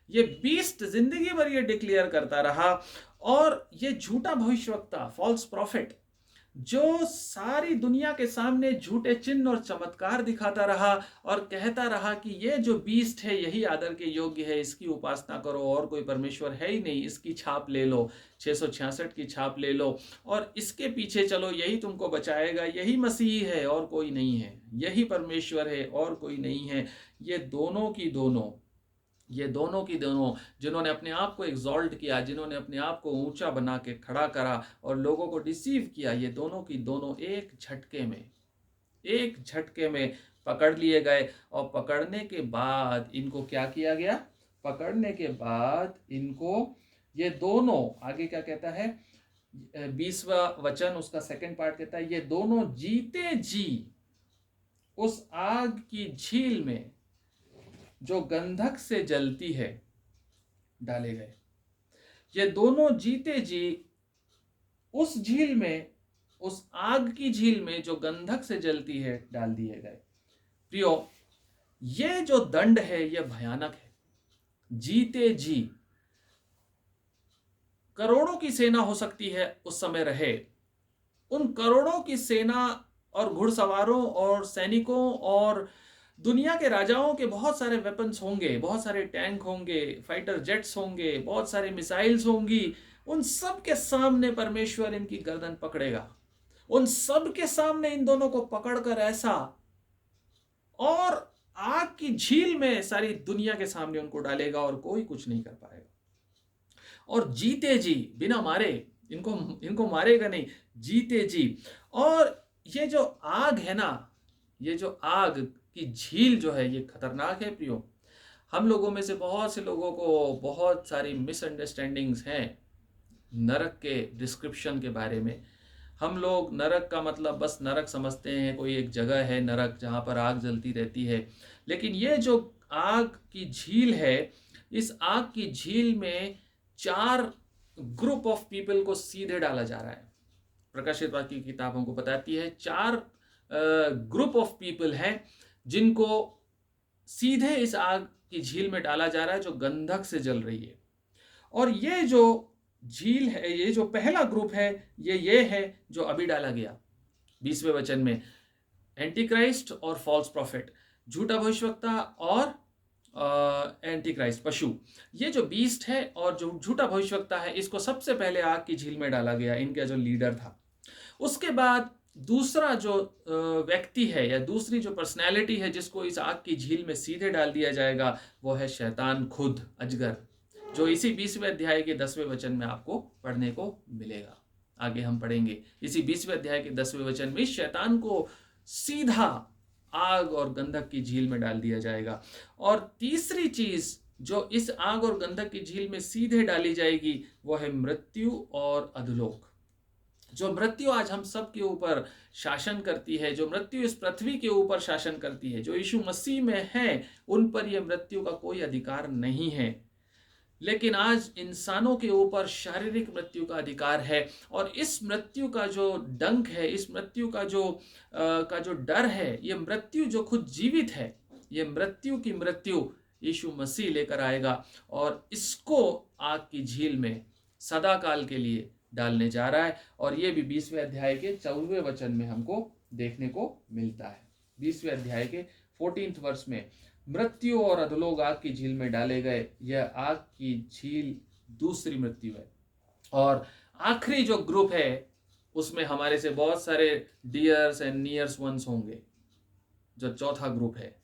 [SPEAKER 1] ये बीस्ट जिंदगी भर ये डिक्लेयर करता रहा। और ये झूठा भविष्यवक्ता, फॉल्स प्रॉफिट, जो सारी दुनिया के सामने झूठे चिन्ह और चमत्कार दिखाता रहा और कहता रहा कि ये जो बीस्ट है यही आदर के योग्य है, इसकी उपासना करो, और कोई परमेश्वर है ही नहीं, इसकी छाप ले लो, 666 की छाप ले लो और इसके पीछे चलो, यही तुमको बचाएगा, यही मसीह है और कोई नहीं है, यही परमेश्वर है और कोई नहीं है। ये दोनों की दोनों जिन्होंने अपने आप को एग्जॉल्ट किया, जिन्होंने अपने आप को ऊंचा बना के खड़ा करा और लोगों को डिसीव किया, ये दोनों की दोनों एक झटके में पकड़ लिए गए। और पकड़ने के बाद इनको क्या किया गया? पकड़ने के बाद इनको, ये दोनों, आगे क्या कहता है 20वां वचन उसका सेकंड पार्ट कहता है, ये दोनों जीते जी उस आग की झील में जो गंधक से जलती है डाले गए। ये दोनों जीते जी उस झील में, उस आग की झील में जो गंधक से जलती है डाल दिए गए। प्रियो, ये जो दंड है यह भयानक है। जीते जी, करोड़ों की सेना हो सकती है उस समय रहे, उन करोड़ों की सेना और घुड़सवारों और सैनिकों और दुनिया के राजाओं के बहुत सारे वेपन्स होंगे, बहुत सारे टैंक होंगे, फाइटर जेट्स होंगे, बहुत सारे मिसाइल्स होंगी। उन सब के सामने परमेश्वर इनकी गर्दन पकड़ेगा, उन सब के सामने इन दोनों को पकड़कर ऐसा, और आग की झील में सारी दुनिया के सामने उनको डालेगा और कोई कुछ नहीं कर पाएगा। और जीते जी, बिना मारे, इनको मारेगा नहीं, जीते जी। और ये जो आग है ना, ये जो आग की झील जो है, ये खतरनाक है प्रियो। हम लोगों में से बहुत से लोगों को बहुत सारी मिसअंडरस्टैंडिंग्स हैं नरक के डिस्क्रिप्शन के बारे में। हम लोग नरक का मतलब बस नरक समझते हैं, कोई एक जगह है नरक जहाँ पर आग जलती रहती है। लेकिन ये जो आग की झील है, इस आग की झील में 4 ग्रुप ऑफ पीपल को सीधे डाला जा रहा है। प्रकाशित वाक्य की किताब हमको बताती है 4 ग्रुप ऑफ पीपल हैं जिनको सीधे इस आग की झील में डाला जा रहा है जो गंधक से जल रही है। और ये जो झील है, ये जो पहला ग्रुप है, ये है जो अभी डाला गया 20वें वचन में, एंटी क्राइस्ट और फॉल्स प्रॉफिट, झूठा भविष्यवक्ता और एंटी क्राइस्ट पशु। ये जो बीस्ट है और जो झूठा भविष्यवक्ता है, इसको सबसे पहले आग की झील में डाला गया, इनका जो लीडर था। उसके बाद दूसरा जो व्यक्ति है या दूसरी जो पर्सनैलिटी है जिसको इस आग की झील में सीधे डाल दिया जाएगा, वो है शैतान खुद, अजगर, जो इसी 20वें अध्याय के 10वें वचन में आपको पढ़ने को मिलेगा। आगे हम पढ़ेंगे इसी 20वें अध्याय के 10वें वचन में शैतान को सीधा आग और गंधक की झील में डाल दिया जाएगा। और तीसरी चीज जो इस आग और गंधक की झील में सीधे डाली जाएगी वो है मृत्यु और अधोलोक। जो मृत्यु आज हम सब के ऊपर शासन करती है, जो मृत्यु इस पृथ्वी के ऊपर शासन करती है, जो यीशु मसीह में है, उन पर यह मृत्यु का कोई अधिकार नहीं है। लेकिन आज इंसानों के ऊपर शारीरिक मृत्यु का अधिकार है। और इस मृत्यु का जो डंक है, इस मृत्यु का जो डर है, ये मृत्यु जो खुद जीवित है, ये मृत्यु की मृत्यु यीशु मसीह लेकर आएगा और इसको आग की झील में सदा काल के लिए डालने जा रहा है। और ये भी 20वें अध्याय के 14वें वचन में हमको देखने को मिलता है। 20वें अध्याय के 14th वर्ष में मृत्यु और अधोलोक आग की झील में डाले गए। यह आग की झील दूसरी मृत्यु है। और आखिरी जो ग्रुप है उसमें हमारे से बहुत सारे डियर्स एंड नियर्स वंस होंगे। जो चौथा ग्रुप है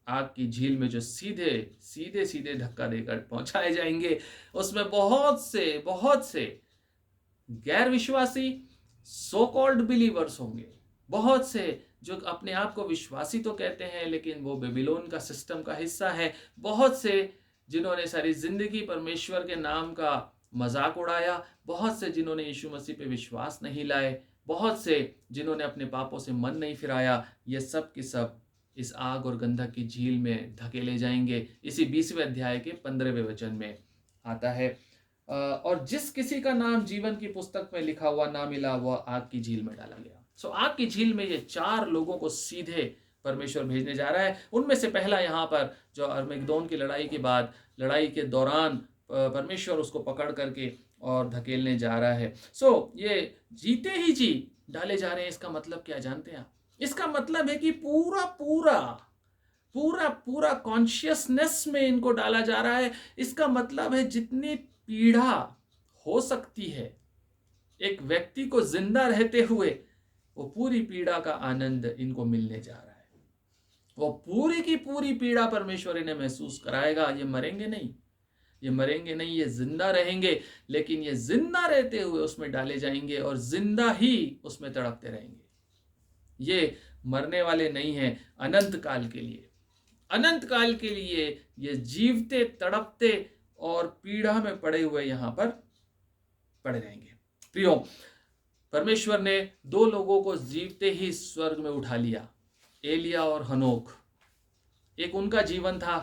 [SPEAKER 1] आग की झील में जो सीधे धक्का देकर पहुंचाए जाएंगे, उसमें बहुत से गैर विश्वासी सो कॉल्ड बिलीवर्स होंगे। बहुत से जो अपने आप को विश्वासी तो कहते हैं लेकिन वो बेबीलोन का सिस्टम का हिस्सा है। बहुत से जिन्होंने सारी जिंदगी परमेश्वर के नाम का मजाक उड़ाया। बहुत से जिन्होंने यीशु मसीह पे विश्वास नहीं लाए। बहुत से जिन्होंने अपने पापों से मन नहीं फिराया। ये सब के सब इस आग और गंधक की झील में धकेले जाएंगे। इसी 20वें अध्याय के 15वें वचन में आता है। और जिस किसी का नाम जीवन की पुस्तक में लिखा हुआ ना मिला वह आग की झील में डाला गया। सो आग की झील में ये 4 लोगों को सीधे परमेश्वर भेजने जा रहा है। उनमें से पहला यहाँ पर जो अरमगेदोन की लड़ाई के बाद, लड़ाई के दौरान परमेश्वर उसको पकड़ करके और धकेलने जा रहा है। सो ये जीते ही जी डाले जा रहे हैं। इसका मतलब क्या जानते हैं आप? इसका मतलब है कि पूरा पूरा पूरा पूरा कॉन्शियसनेस में इनको डाला जा रहा है। इसका मतलब है जितनी पीड़ा हो सकती है एक व्यक्ति को जिंदा रहते हुए, वो पूरी पीड़ा का आनंद इनको मिलने जा रहा है। वो पूरी की पूरी पीड़ा परमेश्वर इन्हें महसूस कराएगा। ये मरेंगे नहीं, ये मरेंगे नहीं, ये जिंदा रहेंगे, लेकिन ये जिंदा रहते हुए उसमें डाले जाएंगे और जिंदा ही उसमें तड़पते रहेंगे। ये मरने वाले नहीं हैं, अनंत काल के लिए, अनंत काल के लिए ये जीवते तड़पते और पीड़ा में पड़े हुए यहां पर पड़े रहेंगे। प्रियो, परमेश्वर ने 2 लोगों को जीवते ही स्वर्ग में उठा लिया, एलिया और हनोक। एक उनका जीवन था,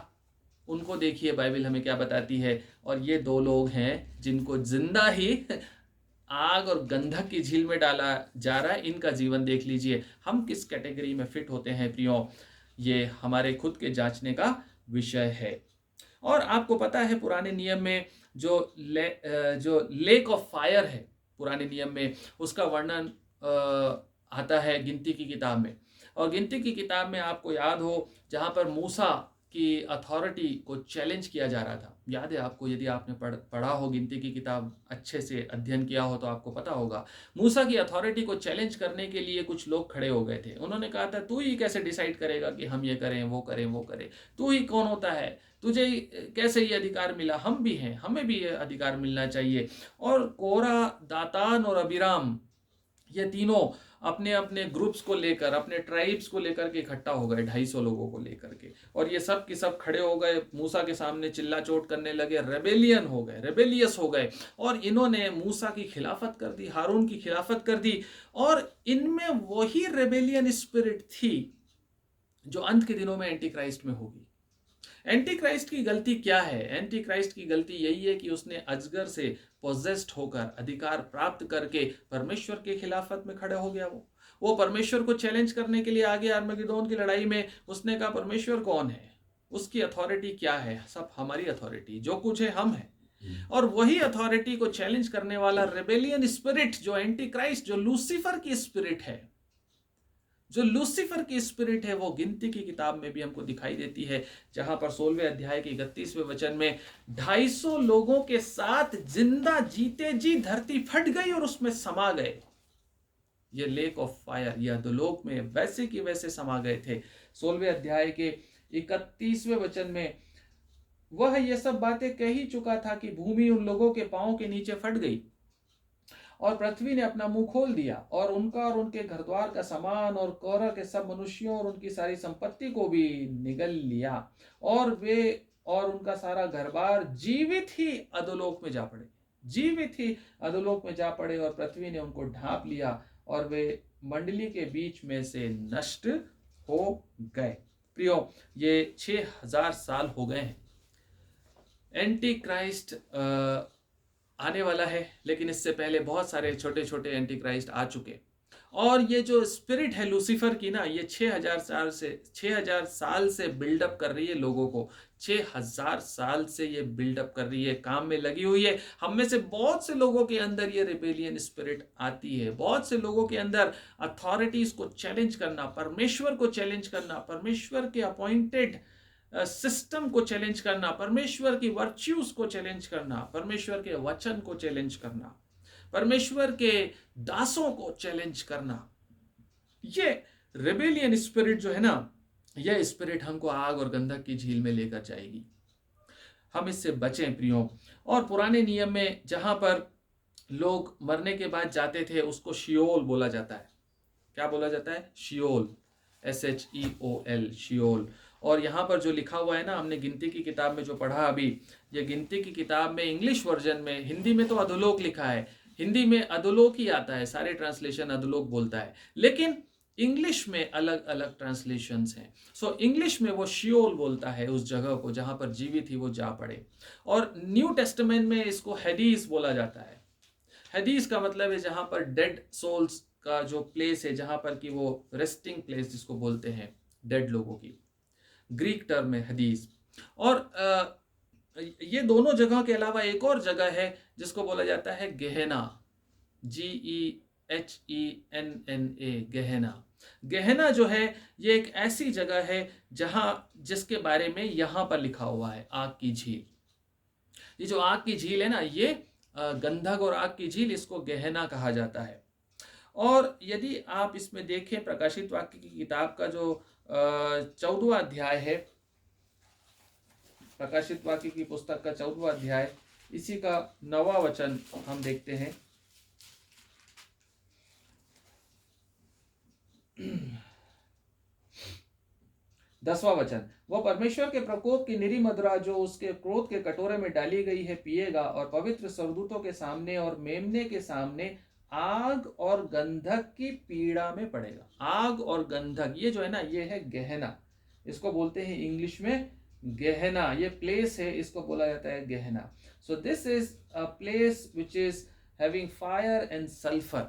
[SPEAKER 1] उनको देखिए बाइबल हमें क्या बताती है। और ये 2 लोग हैं जिनको जिंदा ही आग और गंधक की झील में डाला जा रहा है। इनका जीवन देख लीजिए। हम किस कैटेगरी में फिट होते हैं प्रियो, ये हमारे खुद के जांचने का विषय है। और आपको पता है पुराने नियम में जो लेक ऑफ फायर है पुराने नियम में, उसका वर्णन आता है गिनती की किताब में। और गिनती की किताब में आपको याद हो जहाँ पर मूसा की अथॉरिटी को चैलेंज किया जा रहा था। याद है आपको? यदि आपने पढ़ा हो गिनती की किताब, अच्छे से अध्ययन किया हो तो आपको पता होगा। मूसा की अथॉरिटी को चैलेंज करने के लिए कुछ लोग खड़े हो गए थे। उन्होंने कहा था तू ही कैसे डिसाइड करेगा कि हम ये करें वो करें वो करें, तू ही कौन होता है, तुझे कैसे ये अधिकार मिला, हम भी हैं, हमें भी ये अधिकार मिलना चाहिए। और कोरा, दातान और अबीराम ये तीनों अपने अपने ग्रुप्स को लेकर, अपने ट्राइब्स को लेकर के इकट्ठा हो गए, 250 लोगों को लेकर के। और ये सब के सब खड़े हो गए, मूसा के सामने चिल्ला चोट करने लगे, रेबेलियन हो गए, रेबेलियस हो गए। और इन्होंने मूसा की खिलाफत कर दी, हारून की खिलाफत कर दी। और इनमें वही रेबेलियन स्पिरिट थी जो अंत के दिनों में एंटी क्राइस्ट में होगी। एंटी क्राइस्ट की गलती क्या है? एंटी क्राइस्ट की गलती यही है कि उसने अजगर से पोजेस्ड होकर, अधिकार प्राप्त करके परमेश्वर के खिलाफत में खड़ा हो गया। वो परमेश्वर को चैलेंज करने के लिए आगे अरमगेदोन की लड़ाई में उसने कहा परमेश्वर कौन है, उसकी अथॉरिटी क्या है? सब हमारी अथॉरिटी, जो कुछ है हम है। और वही अथॉरिटी को चैलेंज करने वाला रेबेलियन स्पिरिट जो एंटी क्राइस्ट, जो लूसीफर की स्पिरिट है, जो लूसीफर की स्पिरिट है, वो गिनती की किताब में भी हमको दिखाई देती है। जहां पर 16वें अध्याय के 31वें वचन में 250 लोगों के साथ जिंदा जीते जी धरती फट गई और उसमें समा गए। ये लेक ऑफ फायर, यह अधोलोक में वैसे की वैसे समा गए थे। 16वें अध्याय के 31वें वचन में वह ये सब बातें कह ही चुका था कि भूमि उन लोगों के पांव के नीचे फट गई और पृथ्वी ने अपना मुंह खोल दिया और उनका और उनके घरद्वार का सामान और कोरह के सब मनुष्यों और उनकी सारी संपत्ति को भी निगल लिया। और वे और उनका सारा घरबार जीवित ही अधोलोक में जा पड़े, जीवित ही अधोलोक में जा पड़े। और पृथ्वी ने उनको ढांप लिया और वे मंडली के बीच में से नष्ट हो गए। प्रियो, ये 6000 साल हो गए हैं। एंटी क्राइस्ट आने वाला है, लेकिन इससे पहले बहुत सारे छोटे छोटे एंटी क्राइस्ट आ चुके। और ये जो स्पिरिट है लूसीफर की ना, ये 6000 साल से बिल्डअप कर रही है लोगों को। 6000 साल से ये बिल्डअप कर रही है, काम में लगी हुई है। हम में से बहुत से लोगों के अंदर ये रिबेलियन स्पिरिट आती है। बहुत से लोगों के अंदर अथॉरिटीज को चैलेंज करना, परमेश्वर को चैलेंज करना, परमेश्वर के अपॉइंटेड सिस्टम को चैलेंज करना, परमेश्वर की वर्च्यूज को चैलेंज करना, परमेश्वर के वचन को चैलेंज करना, परमेश्वर के दासों को चैलेंज करना। ये रेबेलियन स्पिरिट जो है ना, यह स्पिरिट हमको आग और गंधक की झील में लेकर जाएगी। हम इससे बचें प्रियो। और पुराने नियम में जहां पर लोग मरने के बाद जाते थे उसको शियोल बोला जाता है। क्या बोला जाता है? Seoul, SHEOL, Seoul. और यहाँ पर जो लिखा हुआ है ना, हमने गिनती की किताब में जो पढ़ा अभी, ये गिनती की किताब में इंग्लिश वर्जन में, हिंदी में तो अधोलोक लिखा है, हिंदी में अधोलोक ही आता है, सारे ट्रांसलेशन अधोलोक बोलता है। लेकिन इंग्लिश में अलग अलग ट्रांसलेशंस हैं। सो इंग्लिश में वो शियोल बोलता है उस जगह को जहाँ पर जीवित ही वो जा पड़े, और न्यू टेस्टामेंट में इसको हेडीस बोला जाता है। हदीस का मतलब है जहां पर डेड सोल्स का जो प्लेस है, जहां पर कि वो रेस्टिंग प्लेस जिसको बोलते हैं डेड लोगों की, ग्रीक टर्म है हदीस। और ये दोनों जगह के अलावा एक और जगह है जिसको बोला जाता है गहना, GEHENNA, गहना। गहना जो है ये एक ऐसी जगह है जहां जिसके बारे में यहां पर लिखा हुआ है आग की झील। ये जो आग की झील है ना, ये गंधक और आग की झील, इसको गहना कहा जाता है। और यदि आप इसमें देखें प्रकाशित वाक्य की किताब का जो 14वां अध्याय है, प्रकाशित वाक्य की पुस्तक का 14वां अध्याय, इसी का 9वां वचन हम देखते हैं। 10वां वचन, वह परमेश्वर के प्रकोप की निरी मदिरा जो उसके क्रोध के कटोरे में डाली गई है पिएगा, और पवित्र स्वर्गदूतों के सामने और मेमने के सामने आग और गंधक की पीड़ा में पड़ेगा। आग और गंधक, ये जो है ना, ये है गहना। इसको बोलते हैं इंग्लिश में गहना। ये प्लेस है, इसको बोला जाता है गहना। So this is a place which is having fire and sulphur,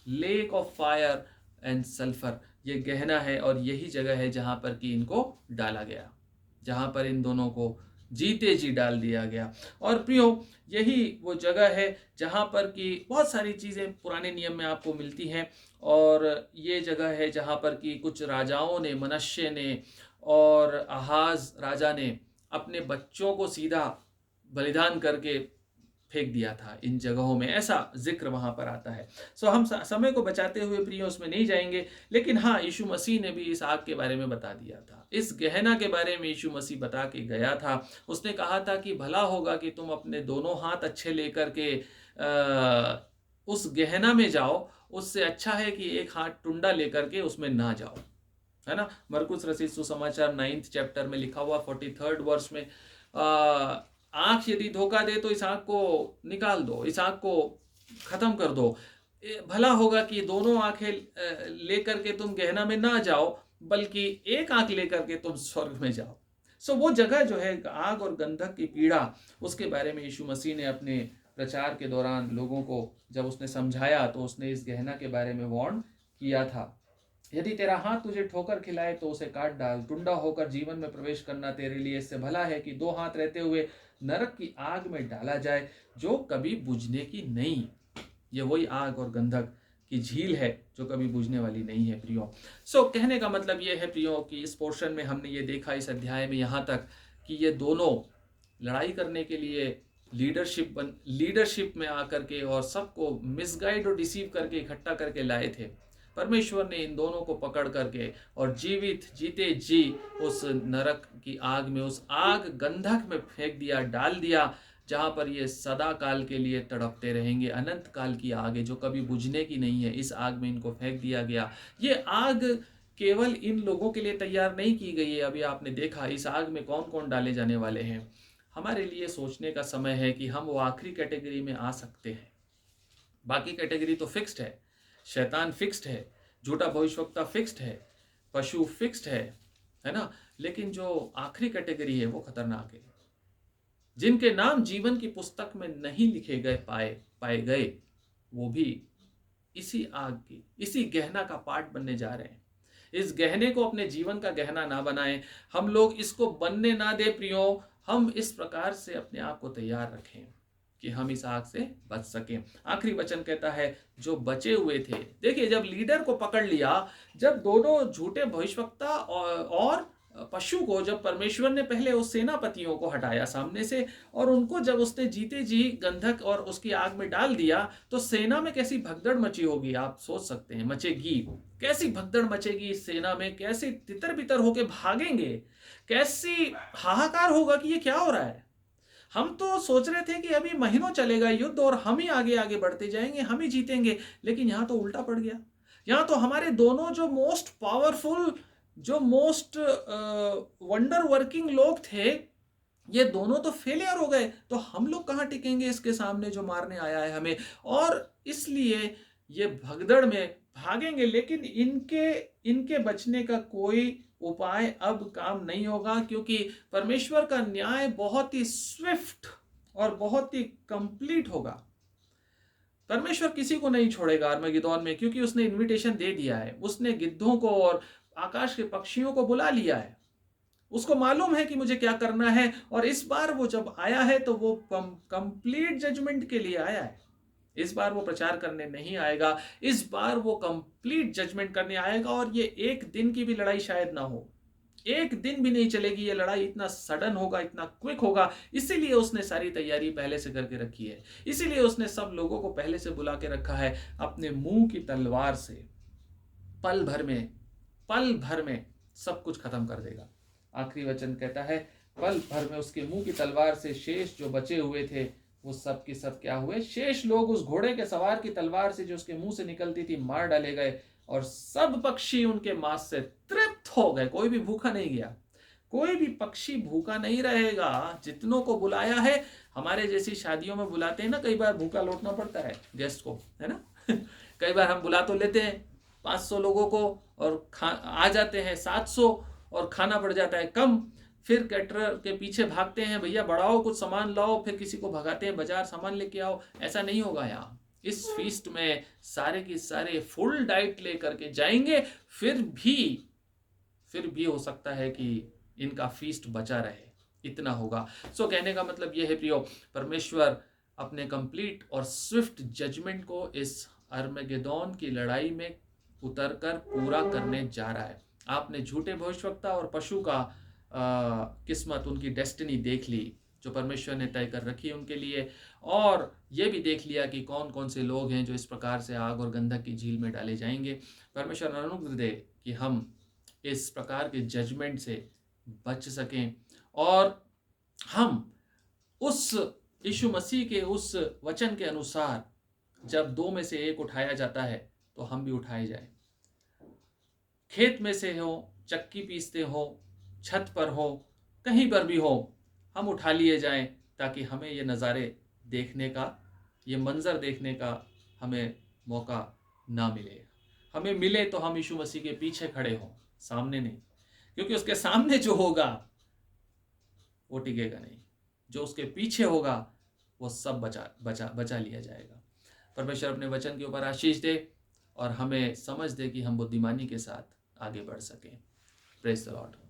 [SPEAKER 1] lake of fire and sulphur. ये गहना है और यही जगह है जहां पर कि इनको डाला गया, जहां पर इन दोनों को जीते जी डाल दिया गया। और प्रियो, यही वो जगह है जहां पर कि बहुत सारी चीज़ें पुराने नियम में आपको मिलती हैं। और ये जगह है जहां पर कि कुछ राजाओं ने, मनश्शे ने और आहाज राजा ने अपने बच्चों को सीधा बलिदान करके फेंक दिया था इन जगहों में, ऐसा जिक्र वहां पर आता है। सो हम समय को बचाते हुए प्रिय उसमें नहीं जाएंगे, लेकिन हाँ, यीशु मसीह ने भी इस आग के बारे में बता दिया था। इस गहना के बारे में यीशु मसीह बता के गया था। उसने कहा था कि भला होगा कि तुम अपने दोनों हाथ अच्छे लेकर के उस गहना में जाओ, उससे अच्छा है कि एक हाथ टुंडा लेकर के उसमें ना जाओ, है ना। मरकुस रचित सुसमाचार 9th चैप्टर में लिखा हुआ 43rd वर्ष में, आंख यदि धोखा दे तो इस आंख को निकाल दो, इस आंख को खत्म कर दो। भला होगा कि दोनों आंखें लेकर के तुम गहना में ना जाओ, बल्कि एक आंख लेकर के तुम स्वर्ग में जाओ। सो वो जगह जो है आग और गंधक की पीड़ा, उसके बारे में यीशु मसीह ने अपने प्रचार के दौरान लोगों को जब उसने समझाया, तो उसने इस गहना के बारे में वार्न किया था। यदि तेरा हाथ तुझे ठोकर खिलाए तो उसे काट डाल, टुंडा होकर जीवन में प्रवेश करना तेरे लिए इससे भला है कि दो हाथ रहते हुए नरक की आग में डाला जाए, जो कभी बुझने की नहीं। ये वही आग और गंधक की झील है जो कभी बुझने वाली नहीं है प्रियो। सो कहने का मतलब ये है प्रियो कि इस पोर्शन में हमने ये देखा, इस अध्याय में यहाँ तक, कि ये दोनों लड़ाई करने के लिए लीडरशिप में आकर के और सबको मिसगाइड और डिसीव करके इकट्ठा करके लाए थे। परमेश्वर ने इन दोनों को पकड़ करके और जीवित जीते जी उस नरक की आग में, उस आग गंधक में फेंक दिया, डाल दिया, जहां पर ये सदा काल के लिए तड़पते रहेंगे। अनंत काल की आग है जो कभी बुझने की नहीं है, इस आग में इनको फेंक दिया गया। ये आग केवल इन लोगों के लिए तैयार नहीं की गई है। अभी आपने देखा इस आग में कौन कौन डाले जाने वाले हैं। हमारे लिए सोचने का समय है कि हम वो आखिरी कैटेगरी में आ सकते हैं। बाकी कैटेगरी तो फिक्स्ड है, शैतान फिक्स्ड है, झूठा भविष्यवक्ता फिक्स्ड है, पशु फिक्स्ड है ना। लेकिन जो आखिरी कैटेगरी है वो खतरनाक है, जिनके नाम जीवन की पुस्तक में नहीं लिखे गए पाए गए, वो भी इसी आग की, इसी गहना का पार्ट बनने जा रहे हैं। इस गहने को अपने जीवन का गहना ना बनाएं, हम लोग इसको बनने ना दे प्रियो। हम इस प्रकार से अपने आप को तैयार रखें कि हम इस आग से बच सकें। आखिरी वचन कहता है जो बचे हुए थे, देखिए जब लीडर को पकड़ लिया, जब दोनों झूठे भविष्यवक्ता और पशु को, जब परमेश्वर ने पहले उस सेनापतियों को हटाया सामने से, और उनको जब उसने जीते जी गंधक और उसकी आग में डाल दिया, तो सेना में कैसी भगदड़ मची होगी, आप सोच सकते हैं। मचेगी, कैसी भगदड़ मचेगी इस सेना में, कैसे तितर बितर होके भागेंगे, कैसी हाहाकार होगा कि ये क्या हो रहा है। हम तो सोच रहे थे कि अभी महीनों चलेगा युद्ध और हम ही आगे आगे बढ़ते जाएंगे, हम ही जीतेंगे, लेकिन यहाँ तो उल्टा पड़ गया। यहाँ तो हमारे दोनों जो मोस्ट पावरफुल, जो मोस्ट वंडर वर्किंग लोग थे, ये दोनों तो फेलियर हो गए। तो हम लोग कहाँ टिकेंगे इसके सामने जो मारने आया है हमें। और इसलिए ये भगदड़ में भागेंगे, लेकिन इनके बचने का कोई उपाय अब काम नहीं होगा, क्योंकि परमेश्वर का न्याय बहुत ही स्विफ्ट और बहुत ही कंप्लीट होगा। परमेश्वर किसी को नहीं छोड़ेगा अरमगेदोन में, क्योंकि उसने इनविटेशन दे दिया है। उसने गिद्धों को और आकाश के पक्षियों को बुला लिया है। उसको मालूम है कि मुझे क्या करना है, और इस बार वो जब आया है तो वो कंप्लीट जजमेंट के लिए आया है। इस बार वो प्रचार करने नहीं आएगा, इस बार वो कंप्लीट जजमेंट करने आएगा। और ये एक दिन की भी लड़ाई शायद ना हो, एक दिन भी नहीं चलेगी ये लड़ाई, इतना सडन होगा, इतना क्विक होगा। इसीलिए उसने सारी तैयारी पहले से करके रखी है, इसीलिए उसने सब लोगों को पहले से बुला के रखा है। अपने मुंह की तलवार से पल भर में सब कुछ खत्म कर देगा। आखिरी वचन कहता है, पल भर में उसके मुंह की तलवार से शेष जो बचे हुए थे वो सब के सब क्या हुए? शेष लोग उस घोड़े के सवार की तलवार से जो उसके मुंह से निकलती थी मार डाले गए, और सब पक्षी उनके मांस से तृप्त हो गए। कोई भी भूखा नहीं गया, कोई भी पक्षी भूखा नहीं रहेगा। जितनों को बुलाया है, हमारे जैसी शादियों में बुलाते हैं ना, कई बार भूखा लौटना पड़ता है गेस्ट को, है ना। कई बार हम बुला तो लेते हैं 500 लोगों को और आ जाते हैं 700 और खाना पड़ जाता है कम। फिर कैटरर के पीछे भागते हैं, भैया बढ़ाओ, कुछ सामान लाओ, फिर किसी को भगाते हैं बाजार सामान लेके आओ। ऐसा नहीं होगा यहाँ। इस फीस्ट में सारे के सारे फुल डाइट लेकर के जाएंगे, फिर भी हो सकता है कि इनका फीस्ट बचा रहे, इतना होगा। सो कहने का मतलब यह है प्रियो, परमेश्वर अपने कंप्लीट और स्विफ्ट जजमेंट को इस अरमगेदोन की लड़ाई में उतरकर पूरा करने जा रहा है। आपने झूठे भविष्यवक्ता और पशु का किस्मत, उनकी डेस्टिनी देख ली जो परमेश्वर ने तय कर रखी है उनके लिए, और ये भी देख लिया कि कौन कौन से लोग हैं जो इस प्रकार से आग और गंधक की झील में डाले जाएंगे। परमेश्वर अनुग्रह दे कि हम इस प्रकार के जजमेंट से बच सकें, और हम उस यीशु मसीह के उस वचन के अनुसार जब 2 में से 1 उठाया जाता है तो हम भी उठाए जाएं। खेत में से हो, चक्की पीसते हो, छत पर हो, कहीं पर भी हो, हम उठा लिए जाएं, ताकि हमें ये नज़ारे देखने का, ये मंजर देखने का हमें मौका ना मिले। हमें मिले तो हम यीशु मसीह के पीछे खड़े हों, सामने नहीं, क्योंकि उसके सामने जो होगा वो टिकेगा नहीं, जो उसके पीछे होगा वो सब बचा लिया जाएगा। परमेश्वर अपने वचन के ऊपर आशीष दे और हमें समझ दे कि हम बुद्धिमानी के साथ आगे बढ़ सकें। Praise the Lord.